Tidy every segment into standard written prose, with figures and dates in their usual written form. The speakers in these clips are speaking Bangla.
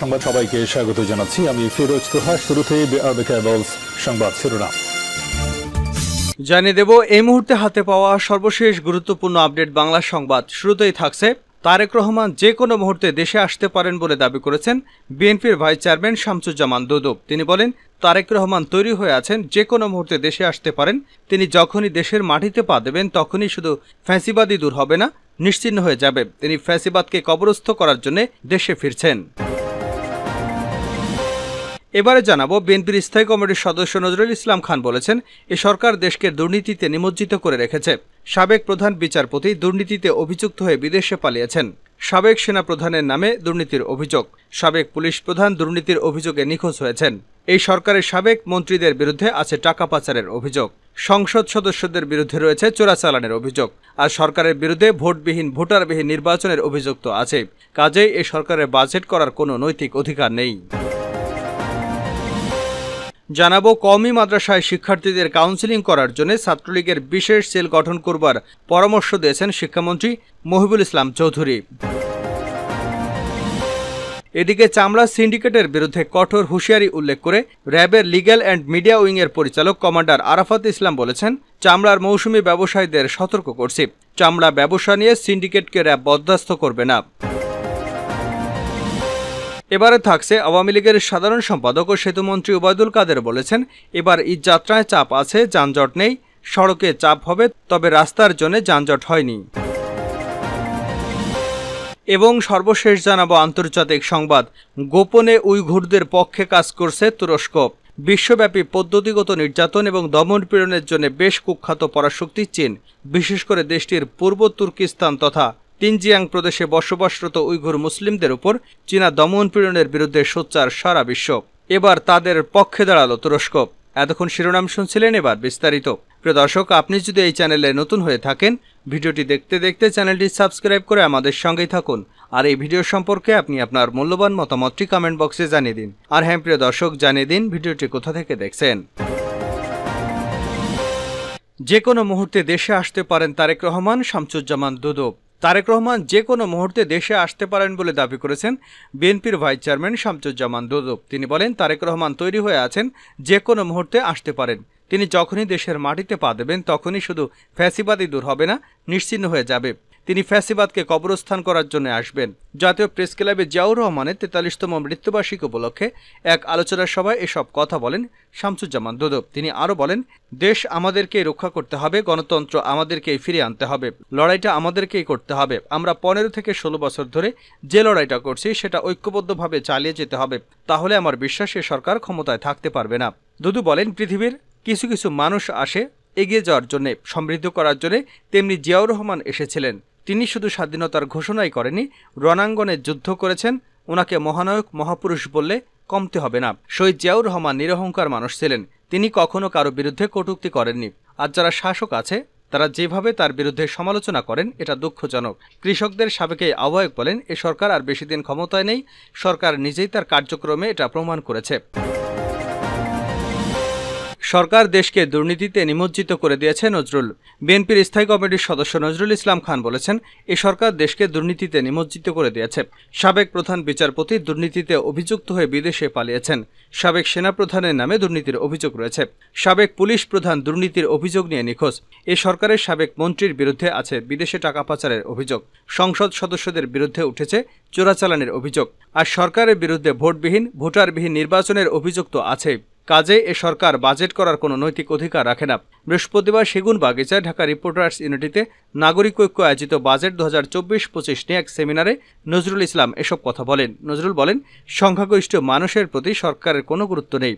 সংবাদ সবাইকে স্বাগত জানাচ্ছি আমি ফিরোজ তোহা। শুরুতে সংবাদ শিরোনাম জানিয়ে দেব এই মুহূর্তে হাতে পাওয়া সর্বশেষ গুরুত্বপূর্ণ আপডেট বাংলা সংবাদ। শুরুতেই থাকছে তারেক রহমান যে কোনো মুহূর্তে দেশে আসতে পারেন বলে দাবি করেছেন বিএনপির ভাইস চেয়ারম্যান শামসুজ্জামান দুদু। তিনি বলেন, তারেক রহমান তৈরি হয়ে আছেন, যে কোনো মুহূর্তে দেশে আসতে পারেন। তিনি যখনই দেশের মাটিতে পা দেবেন তখনই শুধু ফ্যাসিবাদই দূর হবে না, নিশ্চিহ্ন হয়ে যাবে। তিনি ফ্যাসিবাদকে কবরস্থ করার জন্য দেশে ফিরছেন। এবারে জানাবো, বিএনপির স্থায়ী কমিটির সদস্য নজরুল ইসলাম খান বলেছেন, এ সরকার দেশকে দুর্নীতিতে নিমজ্জিত করে রেখেছে। সাবেক প্রধান বিচারপতি দুর্নীতিতে অভিযুক্ত হয়ে বিদেশে পালিয়েছেন। সাবেক সেনা প্রধানের নামে দুর্নীতির অভিযোগ। সাবেক পুলিশ প্রধান দুর্নীতির অভিযোগে নিখোঁজ হয়েছেন। এই সরকারের সাবেক মন্ত্রীদের বিরুদ্ধে আছে টাকা পাচারের অভিযোগ। সংসদ সদস্যদের বিরুদ্ধে রয়েছে চোরাচালানের অভিযোগ। আর সরকারের বিরুদ্ধে ভোটবিহীন ভোটারবিহীন নির্বাচনের অভিযোগ তো আছে। কাজেই এ সরকারের বাজেট করার কোনো নৈতিক অধিকার নেই। জানাবো, কওমি মাদ্রাসায় শিক্ষার্থীদের কাউন্সেলিং করার জন্য ছাত্রলীগের বিশেষ সেল গঠন করবার পরামর্শ দিয়েছেন শিক্ষামন্ত্রী মহিবুল ইসলাম চৌধুরী। এদিকে চামড়া সিন্ডিকেটের বিরুদ্ধে কঠোর হুঁশিয়ারি উল্লেখ করে র্যাবের লিগ্যাল অ্যান্ড মিডিয়া উইংয়ের পরিচালক কমান্ডার আরাফাত ইসলাম বলেছেন, চামড়ার মৌসুমি ব্যবসায়ীদের সতর্ক করছি, চামড়া ব্যবসা নিয়ে সিন্ডিকেটকে র্যাব বরদাস্ত করবে না। এবারে থাকছে, আওয়ামী লীগের সাধারণ সম্পাদক ও সেতুমন্ত্রী ওবায়দুল কাদের বলেছেন, এবার ঈদযাত্রায় চাপ আছে, যানজট নেই। সড়কে চাপ হবে, তবে রাস্তার জন্য যানজট হয়নি। এবং সর্বশেষ জানাবো আন্তর্জাতিক সংবাদ। গোপনে উইঘুরদের পক্ষে কাজ করছে তুরস্ক। বিশ্বব্যাপী পদ্ধতিগত নির্যাতন এবং দমনপীড়নের জন্য বেশ কুখ্যাত পরাশক্তি চীন, বিশেষ করে দেশটির পূর্ব তুর্কিস্তান তথা তিনজিয়াং প্রদেশে বসবাসরত উইঘুর মুসলিমদের উপর চীনা দমনপীড়নের বিরুদ্ধে সোচ্চার সারা বিশ্ব। এবার তাদের পক্ষে দাঁড়ালো তুরস্ক। এতক্ষণ শিরোনাম শুনছিলেন, এবার বিস্তারিত। প্রিয় দর্শক, আপনি যদি এই চ্যানেলে নতুন হয়ে থাকেন, ভিডিওটি দেখতে দেখতে চ্যানেলটি সাবস্ক্রাইব করে আমাদের সঙ্গেই থাকুন। আর এই ভিডিও সম্পর্কে আপনি আপনার মূল্যবান মতামতটি কমেন্ট বক্সে জানিয়ে দিন। আর হ্যাঁ প্রিয় দর্শক, জানিয়ে দিন ভিডিওটি কোথা থেকে দেখছেন। যে কোনো মুহূর্তে দেশে আসতে পারেন তারেক রহমান, শামসুজ্জামান দুদু। তারেক রহমান যে কোনো মুহূর্তে দেশে আসতে পারেন বলে দাবি করেছেন বিএনপির ভাইস চেয়ারম্যান শামসুজ্জামান দুদু। তিনি বলেন, তারেক রহমান তৈরি হয়ে আছেন, যে কোনো মুহূর্তে আসতে পারেন। তিনি যখনই দেশের মাটিতে পা দেবেন তখনই শুধু ফ্যাসিবাদই দূর হবে না, নিশ্চিহ্ন হয়ে যাবে। তিনি ফ্যাসিবাদকে কবরস্থান করার জন্য আসবেন। জাতীয় প্রেস ক্লাবে জিয়াউর রহমানের 43তম মৃত্যুবার্ষিকী উপলক্ষে এক আলোচনা সভায় এসব কথা বলেন শামসুজ্জামান দুদু। তিনি আরও বলেন, দেশ আমাদেরকেই রক্ষা করতে হবে, গণতন্ত্র আমাদেরকেই ফিরিয়ে আনতে হবে, লড়াইটা আমাদেরকেই করতে হবে। আমরা 15 থেকে 16 বছর ধরে যে লড়াইটা করছি সেটা ঐক্যবদ্ধভাবে চালিয়ে যেতে হবে। তাহলে আমার বিশ্বাস এ সরকার ক্ষমতায় থাকতে পারবে না। দুদু বলেন, পৃথিবীর কিছু কিছু মানুষ আসে এগিয়ে যাওয়ার জন্য, সমৃদ্ধ করার জন্য, তেমনি জিয়াউর রহমান এসেছিলেন। তিনি শুধু স্বাধীনতার ঘোষণাই করেনি, রণাঙ্গনে যুদ্ধ করেছেন। ওনাকে মহানায়ক মহাপুরুষ বললে কমতে হবে না। শহীদ জিয়াউর রহমান নিরহংকার মানুষ ছিলেন। তিনি কখনো কারো বিরুদ্ধে কটূক্তি করেননি। আর যারা শাসক আছে তারা যেভাবে তার বিরুদ্ধে সমালোচনা করেন, এটা দুঃখজনক। কৃষকদের সাবেক আহ্বায়ক বলেন, এ সরকার আর বেশি দিন ক্ষমতায় নেই। সরকার নিজেই তার কার্যক্রমে এটা প্রমাণ করেছে। সরকার দেশকে দুর্নীতিতে নিমজ্জিত করে দিয়েছে নজরুল। বিএনপির স্থায়ী কমিটির সদস্য নজরুল ইসলাম খান বলেছেন, এ সরকার দেশকে দুর্নীতিতে নিমজ্জিত করে দিয়েছে। সাবেক প্রধান বিচারপতি দুর্নীতিতে অভিযুক্ত হয়ে বিদেশে পালিয়েছেন। সাবেক সেনাপ্রধানের নামে দুর্নীতির অভিযোগ রয়েছে। সাবেক পুলিশ প্রধান দুর্নীতির অভিযোগ নিয়ে নিখোঁজ। এ সরকারের সাবেক মন্ত্রীর বিরুদ্ধে আছে বিদেশে টাকা পাচারের অভিযোগ। সংসদ সদস্যদের বিরুদ্ধে উঠেছে চোরাচালানের অভিযোগ। আর সরকারের বিরুদ্ধে ভোটবিহীন ভোটারবিহীন নির্বাচনের অভিযোগ তো আছে। কাজে এ সরকার বাজেট করার কোনো নৈতিক অধিকার রাখে না। বৃহস্পতিবার সেগুনবাগিচায় ঢাকা রিপোর্টার্স ইউনিটিতে নাগরিক ঐক্য আয়োজিত বাজেট 2024-25 নিয়ে এক সেমিনারে নজরুল ইসলাম এসব কথা বলেন। নজরুল বলেন, সংখ্যাগরিষ্ঠ মানুষের প্রতি সরকারের কোনো গুরুত্ব নেই।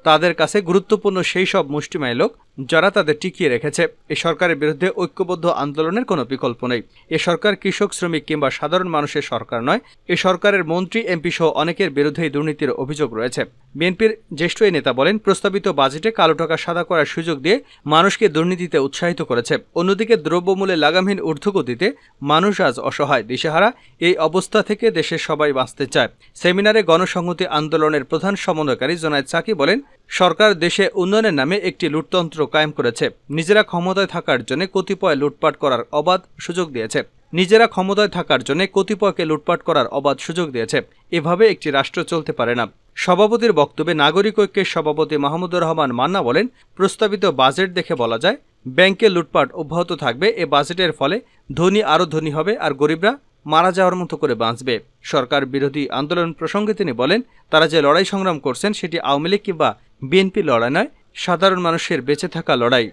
তাদের কাছে গুরুত্বপূর্ণ সেই সব মুষ্টিমেয় লোক যারা তাদের টিকিয়ে রেখেছে। এ সরকারের বিরুদ্ধে ঐক্যবদ্ধ আন্দোলনের কোনো বিকল্প নেই। এ সরকার কৃষক, শ্রমিক কিংবা সাধারণ মানুষের সরকার নয়। এ সরকারের মন্ত্রী, এমপি সহ অনেকের বিরুদ্ধেই দুর্নীতির অভিযোগ রয়েছে। বিএনপির জ্যেষ্ঠ এই নেতা বলেন, প্রস্তাবিত বাজেটে কালো টাকা সাদা করার সুযোগ দিয়ে মানুষকে দুর্নীতিতে উৎসাহিত করেছে। অন্যদিকে দ্রব্যমূল্যে লাগামহীন ঊর্ধ্বগতিতে মানুষ আজ অসহায়, দিশেহারা। এই অবস্থা থেকে দেশের সবাই বাঁচতে চায়। সেমিনারে গণসংহতি আন্দোলনের প্রধান সমন্বয়কারী জোনায়েদ সাকি বলেন, সরকার দেশে উন্নয়নের নামে একটি লুটতন্ত্র কায়েম করেছে। নিজেরা ক্ষমতায় থাকার জন্য কতিপয় লুটপাট করার অবাধ সুযোগ দিয়েছে। নিজেরা ক্ষমতায় থাকার জন্য কতিপয়কে লুটপাট করার অবাধ সুযোগ দিয়েছে। এভাবে একটি রাষ্ট্র চলতে পারে না। সভাপতির বক্তব্যে নাগরিক ঐক্যের সভাপতি মাহমুদুর রহমান মান্না বলেন, প্রস্তাবিত বাজেট দেখে বলা যায় ব্যাংকে লুটপাট অব্যাহত থাকবে। এ বাজেটের ফলে ধনী আরও ধনী হবে আর গরিবরা মারা যাওয়ার মতো করে বাঁচবে। সরকার বিরোধী আন্দোলন প্রসঙ্গে তিনি বলেন, তারা যে লড়াই সংগ্রাম করছেন সেটি আওয়ামী লীগ কিংবা বিএনপি লড়াই নয়, সাধারণ মানুষের বেঁচে থাকা লড়াই।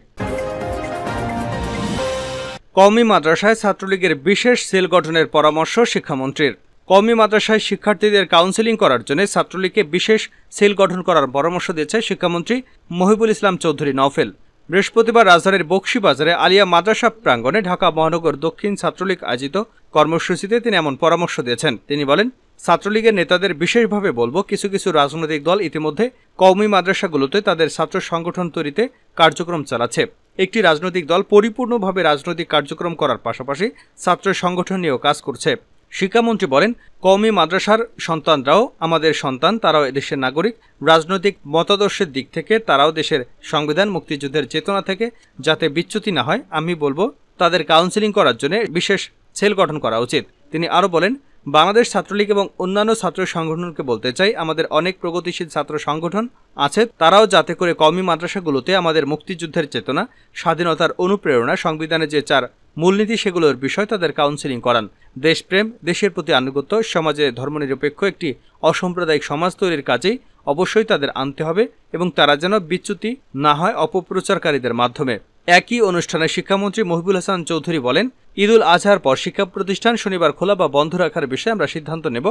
কওমি মাদ্রাসায় ছাত্রলীগের বিশেষ সেল গঠনের পরামর্শ শিক্ষামন্ত্রীর। কওমি মাদ্রাসায় শিক্ষার্থীদের কাউন্সেলিং করার জন্য ছাত্রলীগকে বিশেষ সেল গঠন করার পরামর্শ দিয়েছে শিক্ষামন্ত্রী মহিবুল ইসলাম চৌধুরী নওফেল। বৃহস্পতিবার রাজধানীর বকশীবাজারে আলিয়া মাদ্রাসা প্রাঙ্গণে ঢাকা মহানগর দক্ষিণ ছাত্রলীগ আয়োজিত কর্মসূচিতে তিনি এমন পরামর্শ দিয়েছেন। তিনি বলেন, ছাত্রলীগের নেতাদের বিশেষভাবে বলবো, কিছু কিছু রাজনৈতিক দল ইতিমধ্যে কওমি মাদ্রাসাগুলোতে তাদের ছাত্র সংগঠন তৈরিতে কার্যক্রম চালাচ্ছে। একটি রাজনৈতিক দল পরিপূর্ণভাবে রাজনৈতিক কার্যক্রম করার পাশাপাশি ছাত্র সংগঠন নিয়েও কাজ করছে। শিক্ষামন্ত্রী বলেন, কওমি মাদ্রাসার সন্তানরাও আমাদের সন্তান, তারাও এদেশের নাগরিক। রাজনৈতিক মতাদর্শের দিক থেকে তারাও দেশের সংবিধান, মুক্তিযুদ্ধের চেতনা থেকে যাতে বিচ্যুতি না হয়, আমি বলবো তাদের কাউন্সেলিং করার জন্য বিশেষ সেল গঠন করা উচিত। তিনি আরও বলেন, বাংলাদেশ ছাত্রলীগ এবং অন্যান্য ছাত্র সংগঠনকে বলতে চাই, আমাদের অনেক প্রগতিশীল ছাত্র সংগঠন আছে, তারাও যাতে করে কওমি মাদ্রাসাগুলোতে আমাদের মুক্তিযুদ্ধের চেতনা, স্বাধীনতার অনুপ্রেরণা, সংবিধানে যে 4 মূলনীতি সেগুলোর বিষয় তাদের কাউন্সেলিং করান। দেশপ্রেম, দেশের প্রতি আনুগত্য, সমাজে ধর্মনিরপেক্ষ একটি অসাম্প্রদায়িক সমাজ তৈরির কাজেই অবশ্যই তাদের আনতে হবে এবং তারা যেন বিচ্যুতি না হয় অপপ্রচারকারীদের মাধ্যমে। একই অনুষ্ঠানে শিক্ষামন্ত্রী মহিবুল হাসান চৌধুরী বলেন, ঈদুল আজহার পর শিক্ষা প্রতিষ্ঠান শনিবার খোলা বা বন্ধ রাখার বিষয়ে আমরা সিদ্ধান্ত নেব।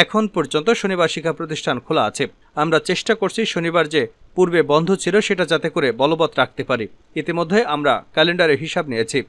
এখন পর্যন্ত শনিবার শিক্ষা প্রতিষ্ঠান খোলা আছে। আমরা চেষ্টা করছি শনিবার যে পূর্বে বন্ধ ছিল সেটা যাতে করে বলবৎ রাখতে পারি। ইতিমধ্যে আমরা ক্যালেন্ডারের হিসাব নিয়েছি।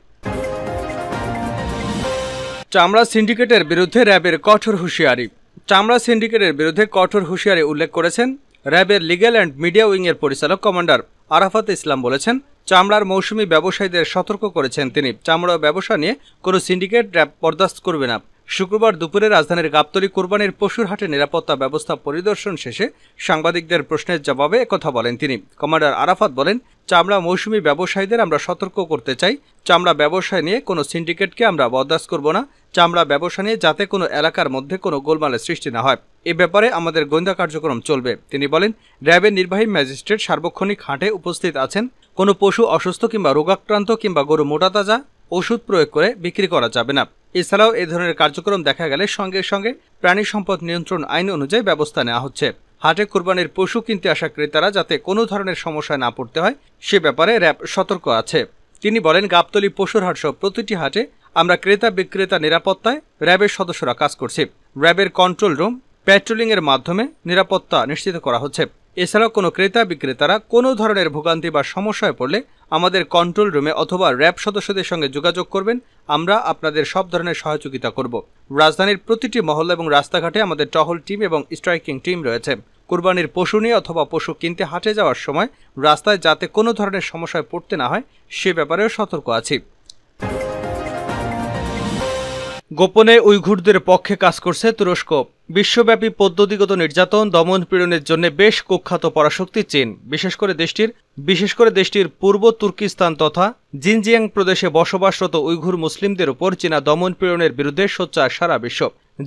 চামড়া সিন্ডিকেটের বিরুদ্ধে র্যাবের কঠোর হুঁশিয়ারি। চামড়া সিন্ডিকেটের বিরুদ্ধে কঠোর হুঁশিয়ারি উল্লেখ করেছেন র্যাবের লিগ্যাল অ্যান্ড মিডিয়া উইংয়ের পরিচালক কমান্ডার আরাফাত ইসলাম। বলেছেন, চামড়ার মৌসুমি ব্যবসায়ীদের সতর্ক করেছেন তিনি। চামড়া ব্যবসা নিয়ে কোনো সিন্ডিকেট র্যাব বরদাস্ত করবে না। শুক্রবার দুপুরে রাজধানীর গাবতলী কোরবানির পশুর হাটে নিরাপত্তা ব্যবস্থা পরিদর্শন শেষে সাংবাদিকদের প্রশ্নের জবাবে একথা বলেন তিনি। কমান্ডার আরাফাত বলেন, চামড়া মৌসুমি ব্যবসায়ীদের আমরা সতর্ক করতে চাই, চামড়া ব্যবসায় নিয়ে কোনো সিন্ডিকেটকে আমরা বরদাস্ত করব না। চামড়া ব্যবসা নিয়ে যাতে কোনো এলাকার মধ্যে কোনো গোলমালের সৃষ্টি না হয়, এ ব্যাপারে আমাদের গোয়েন্দা কার্যক্রম চলবে। তিনি বলেন, র্যাবের নির্বাহী ম্যাজিস্ট্রেট সার্বক্ষণিক হাটে উপস্থিত আছেন। কোনো পশু অসুস্থ কিংবা রোগাক্রান্ত কিংবা গরু মোটাতাজা ওষুধ প্রয়োগ করে বিক্রি করা যাবে না। এছাড়াও এ ধরনের কার্যক্রম দেখা গেলে সঙ্গে সঙ্গে প্রাণী সম্পদ নিয়ন্ত্রণ আইন অনুযায়ী ব্যবস্থা নেওয়া হচ্ছে। হাটে কুরবানির পশু কিনতে আসা ক্রেতারা যাতে কোনো ধরনের সমস্যায় না পড়তে হয় সে ব্যাপারে র্যাব সতর্ক আছে। তিনি বলেন, গাবতলী পশুর হাট সহ প্রতিটি হাটে আমরা ক্রেতা বিক্রেতা নিরাপত্তায় র্যাবের সদস্যরা কাজ করছি। র্যাবের কন্ট্রোল রুম প্যাট্রোলিংয়ের মাধ্যমে নিরাপত্তা নিশ্চিত করা হচ্ছে। এছাড়াও কোনো ক্রেতা বিক্রেতারা কোনো ধরনের ভোগান্তি বা সমস্যায় পড়লে আমাদের কন্ট্রোল রুমে অথবা র্যাব সদস্যদের সঙ্গে যোগাযোগ করবেন। আমরা আপনাদের সব ধরনের সহযোগিতা করব। রাজধানীর প্রতিটি মহল্লা এবং রাস্তাঘাটে আমাদের টহল টিম এবং স্ট্রাইকিং টিম রয়েছে। কুরবানির পশু নিয়ে অথবা পশু কিনতে হাটে যাওয়ার সময় রাস্তায় যাতে কোনো ধরনের সমস্যায় পড়তে না হয় সে ব্যাপারেও সতর্ক আছি। গোপনে উইঘুরদের পক্ষে কাজ করছে তুরস্ক। বিশ্বব্যাপী পদ্ধতিগত নির্যাতন, দমন পীড়নের জন্য বেশ কুখ্যাত পরাশক্তি চীন। বিশেষ করে দেশটির পূর্ব তুর্কিস্তান তথা জিনজিয়াং প্রদেশে বসবাসরত উইঘুর মুসলিমদের উপর চীনা দমন পীড়নের বিরুদ্ধে সোচ্চার সারা বিশ্ব।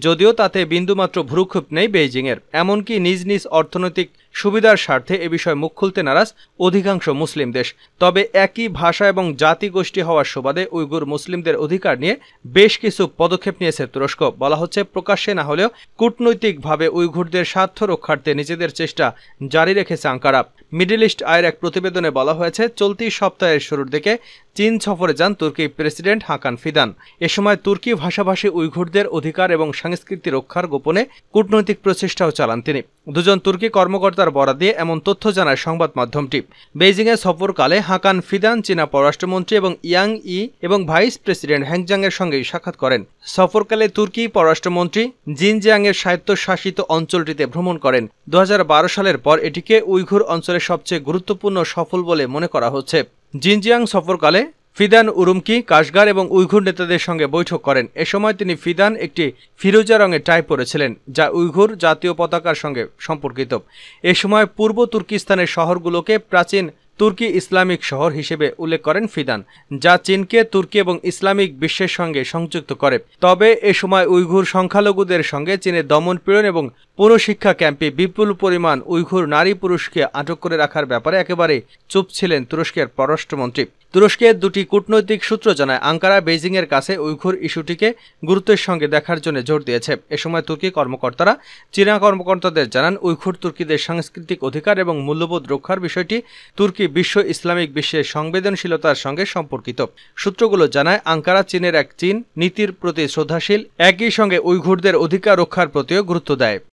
যদিও তাতে বিন্দুমাত্র ভ্রুক্ষেপ নেই বেইজিংয়ের। এমনকি নিজ নিজ অর্থনৈতিক সুবিধার স্বার্থে এ বিষয়ে মুখ খুলতে নারাজ অধিকাংশ মুসলিম দেশ। তবে একই ভাষা এবং জাতিগোষ্ঠী হওয়ার সুবাদে উইঘুর মুসলিমদের অধিকার নিয়ে বেশ কিছু পদক্ষেপ নিয়েছে তুরস্ক। বলা হচ্ছে, প্রকাশ্যে না হলেও কূটনৈতিকভাবে উইঘুরদের স্বার্থ রক্ষার্থে নিজেদের চেষ্টা জারি রেখেছে আঙ্কারা। মিডল ইস্ট আইয়ের এক প্রতিবেদনে বলা হয়েছে, চলতি সপ্তাহের শুরুর দিকে চীন সফরে যান তুর্কি প্রেসিডেন্ট হাকান ফিদান। এ সময় তুর্কি ভাষাভাষী উইঘুরদের অধিকার এবং সংস্কৃতি রক্ষার গোপনে কূটনৈতিক প্রচেষ্টাও চালান তিনি। দুজন তুর্কি কর্মকর্তার বরাত দিয়ে এমন তথ্য জানায় সংবাদ মাধ্যমটি। বেইজিংয়ে সফরকালে হাকান ফিদান চীনা পররাষ্ট্রমন্ত্রী এবং ইয়াং ই এবং ভাইস প্রেসিডেন্ট হ্যাংজাংয়ের সঙ্গে সাক্ষাৎ করেন। সফরকালে তুর্কি পররাষ্ট্রমন্ত্রী জিনজিয়াংয়ের স্বায়ত্তশাসিত অঞ্চলটিতে ভ্রমণ করেন। 2012 সালের পর এটিকে উইঘুর অঞ্চলের সবচেয়ে গুরুত্বপূর্ণ সফল বলে মনে করা হচ্ছে। জিনজিয়াং সফরকালে ফিদান উরুমকি, কাশগার এবং উইঘুর নেতাদের সঙ্গে বৈঠক করেন। এ সময় তিনি ফিদান একটি ফিরোজা রঙের টাই পরেছিলেন, যা উইঘুর জাতীয় পতাকার সঙ্গে সম্পর্কিত। এ সময় পূর্ব তুর্কিস্তানের শহরগুলোকে প্রাচীন তুর্কি ইসলামিক শহর হিসেবে উল্লেখ করেন ফিদান, যা চীনকে তুর্কি এবং ইসলামিক বিশ্বের সঙ্গে সংযুক্ত করে। তবে এ সময় উইঘুর সংখ্যালঘুদের সঙ্গে চীনের দমনপীড়ন এবং পুনঃশিক্ষা ক্যাম্পে বিপুল পরিমাণ উইঘুর নারী পুরুষকে আটক করে রাখার ব্যাপারে একেবারে চুপ ছিলেন তুরস্কের পররাষ্ট্রমন্ত্রী। তুরস্কের দুটি কূটনৈতিক সূত্র জানায়, আঙ্কারা বেইজিংয়ের কাছে উইঘুর ইস্যুটিকে গুরুত্বের সঙ্গে দেখার জন্য জোর দিয়েছে। এ সময় তুর্কি কর্মকর্তারা চীনা কর্মকর্তাদের জানান, উইঘুর তুর্কিদের সাংস্কৃতিক অধিকার এবং মূল্যবোধ রক্ষার বিষয়টি তুর্কি বিশ্ব ইসলামিক বিশ্বের সংবেদনশীলতার সঙ্গে সম্পর্কিত। সূত্রগুলো জানায়, আঙ্কারা চীনের এক চীন নীতির প্রতি শ্রদ্ধাশীল, একই সঙ্গে উইঘুরদের অধিকার রক্ষার প্রতিও গুরুত্ব দেয়।